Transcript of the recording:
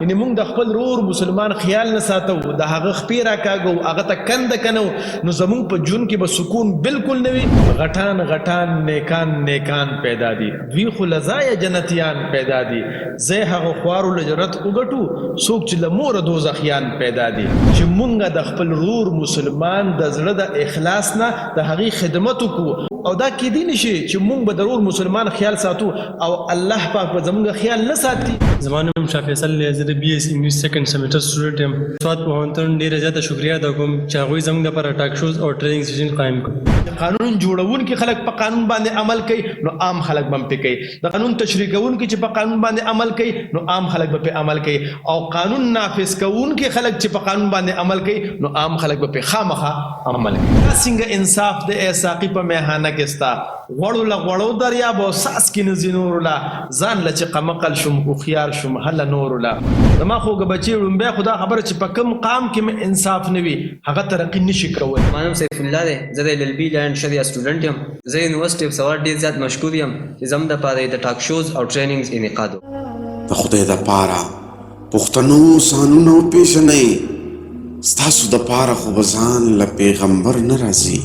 یعنی موږ د خپل رور مسلمان خیال نه ساتو، د هغه خپې راکاږو، هغه ته کنده کنو، نو زموږ په ژوند کې به سکون بالکل نه وي. غټان غټان نیکان نیکان پیدا دي، دوی خو لزایه جنتیان پیدا دي. زه هغه خوارو له جنت وګټو څوک چې له موره دوزخیان پیدا دي. چې موږ د خپل رور مسلمان د زړه د اخلاص نه د هغې خدمت وکړو، او دا کیدی نشي چې موږ به د رور مسلمان خیال ساتو او الله پاک به زموږ خیال نه ساتي. زما نوم شاه فیصل دی، زه د بی ایس انګلیش سیکنډ سیمیسټر سټوډنټ یم. سوات پوهنتون ډېره زیاته شکریا ادا کوم چې هغوی زموږ لپاره ټاک شوز او ټریننګ سیشن قایم کړو. قانون جوړونکي خلک په قانون باندې عمل کوي، نو عام خلک به هم پې کوي. د قانون تشریح کوونکي چې په قانون باندې عمل کوي، نو عام خلک به پې عمل کوي. او قانون نافذ کوونکي خلک چې په قانون باندې عمل کوي، نو عام خلک به پې خامخا عمل کوي. دا څنګه انصاف د ساقي په میخانه کې ستا غوړو له غوړو دریاب او ساس کې نه ځي نورو له، ځان له چې قمقل شم هوښیار شم هله نورو له. زما خوږه بچي ړومبی خو دا خبره چې په کوم قام کې مې انصاف نه وي هغه ترقي نشي کولی. زما نوم سیف الله دی، زه د LLB لاین شریعه سټوډنټ یم. زه یونیورسټي اف سوات ډېر زیات مشکور یم چې زموږ دپاره یې د ټاک شوز او ټریننګز انعقاد وکړو. د خدای دپاره پښتنو سانونه وپېژنئ، ستاسو دپاره خو به ځان له پیغمبر نه راځي.